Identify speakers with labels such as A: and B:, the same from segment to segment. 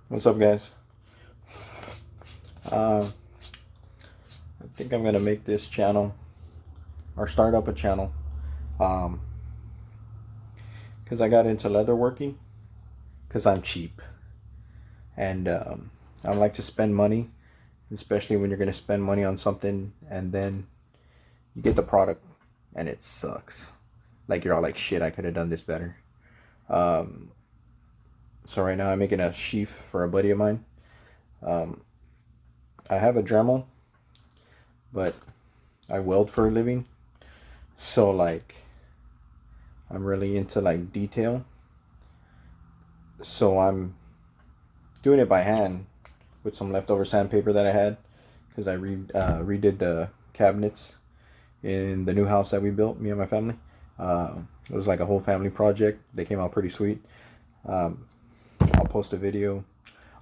A: What's up, guys? I think I'm gonna make this channel or start up a channel um, because I got into leather working because I'm cheap and I like to spend money, especially when you're gonna spend money on something and then you get the product and it sucks. Like you're all like, shit, I could have done this better. Um, so right now I'm making a sheath for a buddy of mine. Um, I have a Dremel, but I weld for a living. So like I'm really into like detail. So I'm doing it by hand with some leftover sandpaper that I had because I redid the cabinets in the new house that we built, me and my family. It was like a whole family project. They came out pretty sweet. Um, I'll post a video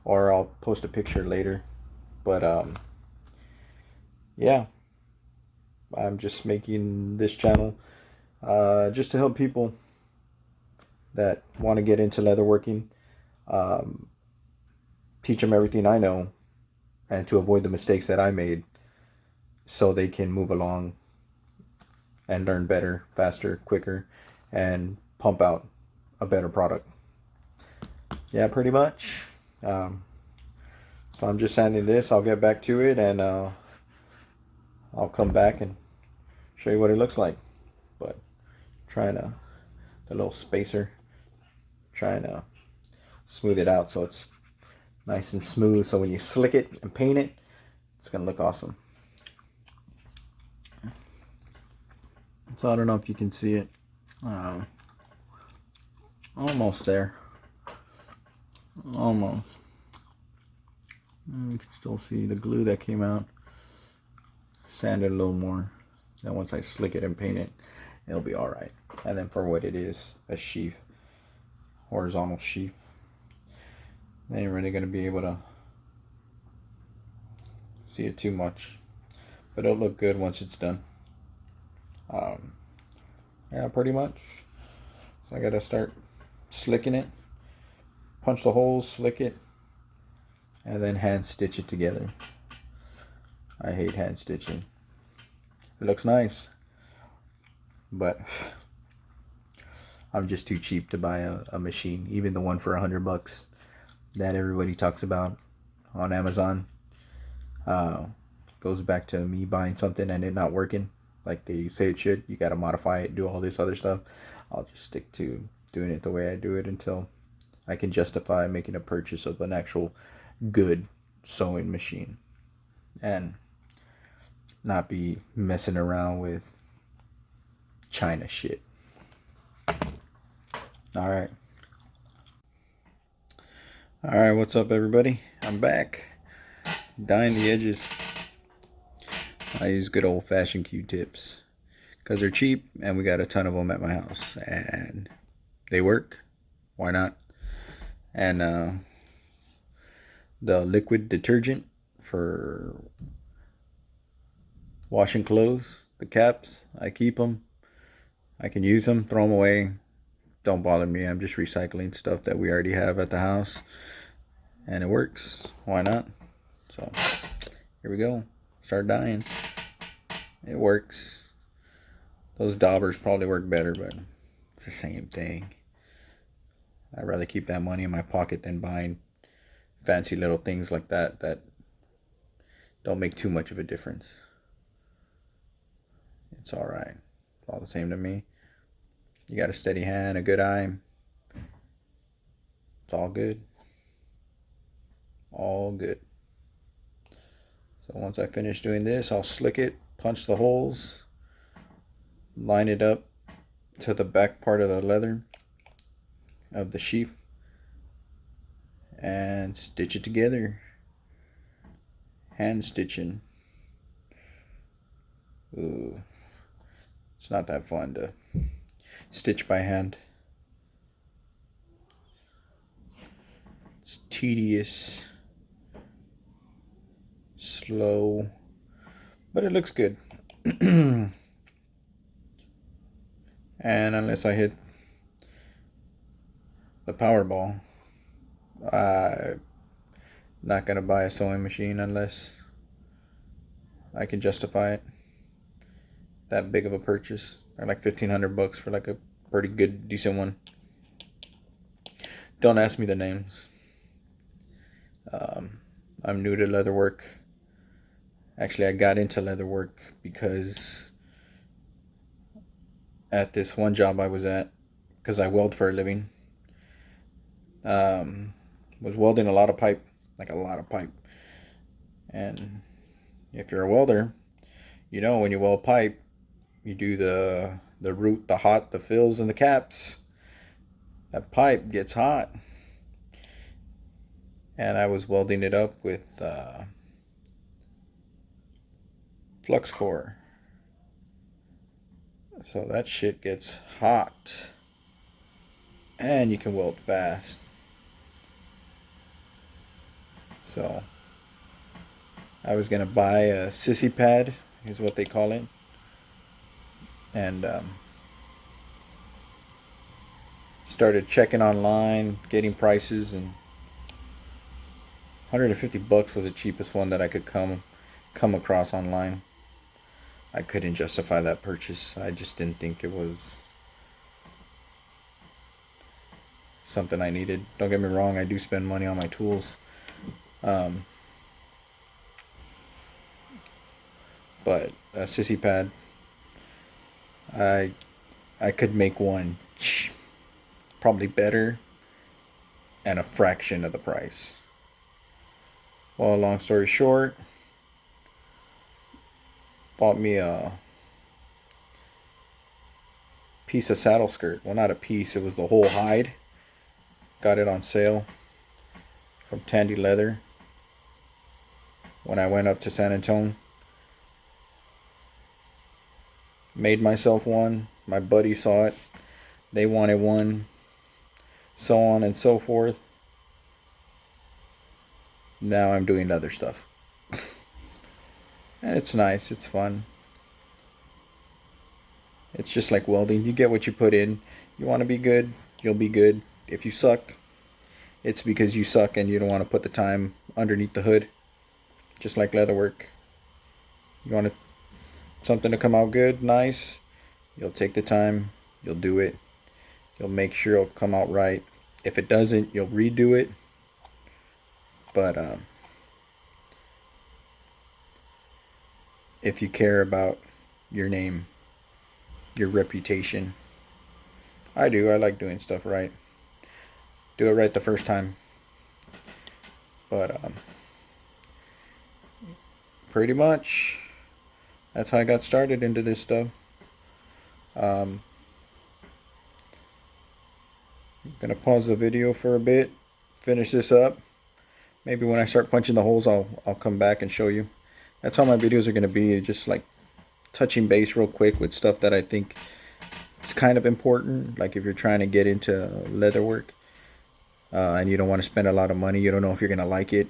A: or I'll post a picture later. But yeah, I'm just making this channel just to help people that want to get into leatherworking, um, teach them everything I know, and to avoid the mistakes that I made so they can move along and learn better, faster, quicker, and pump out a better product. Yeah, pretty much. Um, so I'm just sanding this. I'll get back to it and I'll come back and show you what it looks like. But trying to, the little spacer, trying to smooth it out so it's nice and smooth. So when you slick it and paint it, it's going to look awesome. So I don't know if you can see it. Almost there. Almost. You can still see the glue that came out. Sand it a little more. Then once I slick it and paint it, it'll be alright. And then for what it is, a sheath. Horizontal sheath. They ain't really going to be able to see it too much. But it'll look good once it's done. Yeah, pretty much. So I got to start slicking it. Punch the holes, slick it, and then hand stitch it together. I hate hand stitching. It looks nice, but I'm just too cheap to buy a machine, even the one for $100 that everybody talks about on Amazon. Goes back to me buying something and it not working like they say it should. You got to modify it, do all this other stuff. I'll just stick to doing it the way I do it until I can justify making a purchase of an actual good sewing machine and not be messing around with China shit. Alright, what's up, everybody? I'm back. Dyeing the edges. I use good old-fashioned Q-tips because they're cheap and we got a ton of them at my house and they work. Why not? And the liquid detergent for washing clothes, the caps, I keep them. I can use them, throw them away. Don't bother me. I'm just recycling stuff that we already have at the house and it works. Why not? So here we go. Start dyeing. It works. Those daubers probably work better, but it's the same thing. I'd rather keep that money in my pocket than buying fancy little things like that that don't make too much of a difference. It's alright. It's all the same to me. You got a steady hand, a good eye. It's all good. All good. So once I finish doing this, I'll slick it, punch the holes, line it up to the back part of the leather of the sheath, and stitch it together. Hand stitching. Ooh. It's not that fun to stitch by hand. It's tedious, slow, but it looks good. And unless I hit the Powerball, Not gonna buy a sewing machine unless I can justify it. That big of a purchase. Or like $1,500 for like a pretty good, decent one. Don't ask me the names. I'm new to leatherwork. Actually, I got into leatherwork because at this one job I was at, because I weld for a living, was welding a lot of pipe, like a lot of pipe. And if you're a welder, you know when you weld pipe, you do the root, the hot, the fills, and the caps. That pipe gets hot. And I was welding it up with flux core. So that shit gets hot. And you can weld fast. So I was gonna buy a sissy pad, is what they call it. And started checking online, getting prices, and $150 was the cheapest one that I could come across online. I couldn't justify that purchase. I just didn't think it was something I needed. Don't get me wrong, I do spend money on my tools. But a sissy pad, I could make one probably better and a fraction of the price. Well, long story short, bought me a piece of saddle skirt. Well, not a piece, it was the whole hide. Got it on sale from Iron&Leather when I went up to San Antonio. Made myself one. My buddy saw it. They wanted one. So on and so forth. Now I'm doing other stuff. And it's nice. It's fun. It's just like welding. You get what you put in. You want to be good, you'll be good. If you suck, it's because you suck and you don't want to put the time underneath the hood. Just like leatherwork. You want something to come out good, nice, you'll take the time, you'll do it. You'll make sure it'll come out right. If it doesn't, you'll redo it. But if you care about your name, your reputation, I do. I like doing stuff right. Do it right the first time. But pretty much that's how I got started into this stuff. I'm gonna pause the video for a bit, finish this up. Maybe when I start punching the holes, I'll come back and show you. That's how my videos are gonna be, just like touching base real quick with stuff that I think is kind of important. Like if you're trying to get into leatherwork and you don't want to spend a lot of money, you don't know if you're gonna like it.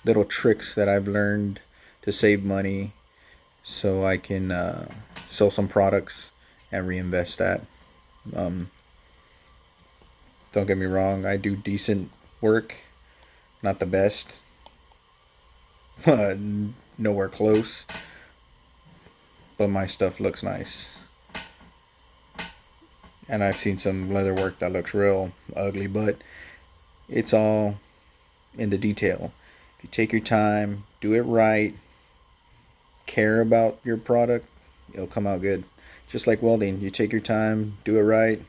A: Little tricks that I've learned to save money so I can sell some products and reinvest that. Don't get me wrong, I do decent work, not the best, nowhere close, but my stuff looks nice. And I've seen some leather work that looks real ugly, but it's all in the detail. If you take your time, do it right, care about your product, it'll come out good. Just like welding, you take your time, do it right,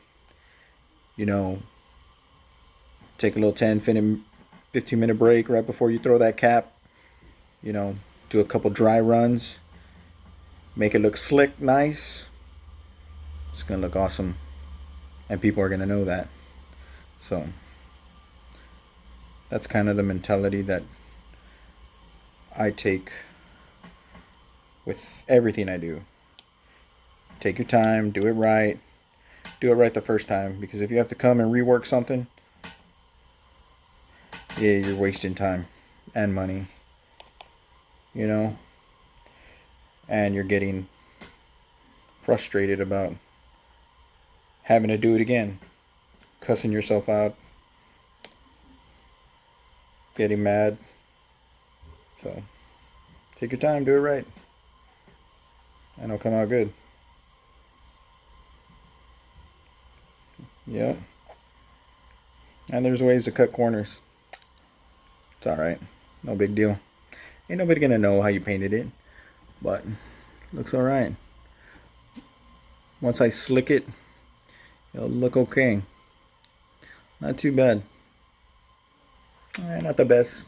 A: you know, take a little 10-15 minute break right before you throw that cap, you know, do a couple dry runs, make it look slick, nice. It's gonna look awesome and people are gonna know that. So that's kind of the mentality that I take with everything I do. Take your time, do it right the first time, because if you have to come and rework something, yeah, you're wasting time and money, you know, and you're getting frustrated about having to do it again, cussing yourself out. getting mad. So take your time, do it right, and it'll come out good. Yep. And there's ways to cut corners. It's alright. No big deal. Ain't nobody gonna know how you painted it, but looks alright. Once I slick it, it'll look okay. Not too bad. Not the best,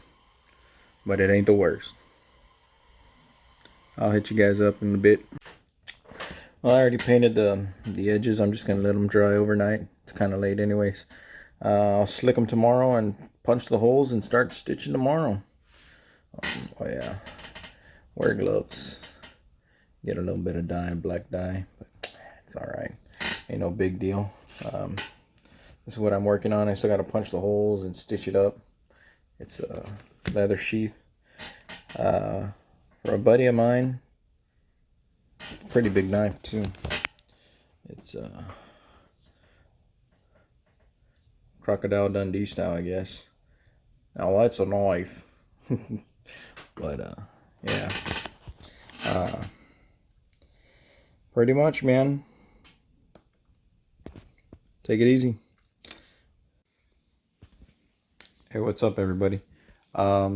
A: but it ain't the worst. I'll hit you guys up in a bit. Well, I already painted the edges. I'm just gonna let them dry overnight. It's kind of late anyways. I'll slick them tomorrow and punch the holes and start stitching tomorrow. Oh yeah, wear gloves. Get a little bit of dye, black dye, but it's all right. Ain't no big deal. This is what I'm working on. I still got to punch the holes and stitch it up. It's a leather sheath. For a buddy of mine, pretty big knife too. It's Crocodile Dundee style, I guess. Now that's a knife. But yeah. Pretty much, man. Take it easy. Hey, what's up, everybody? I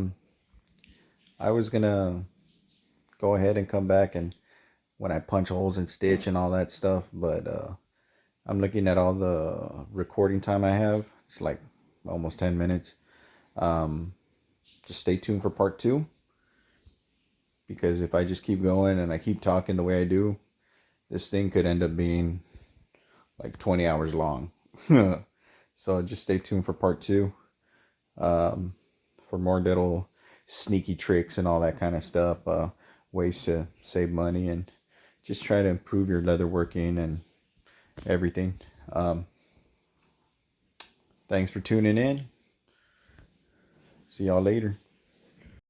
A: was gonna go ahead and come back and when I punch holes and stitch and all that stuff, but I'm looking at all the recording time I have. It's like almost 10 minutes. Just stay tuned for part 2, because if I just keep going and I keep talking the way I do, this thing could end up being like 20 hours long. So just stay tuned for part 2. For more little sneaky tricks and all that kind of stuff, ways to save money and just try to improve your leather working and everything. Thanks for tuning in. See y'all later.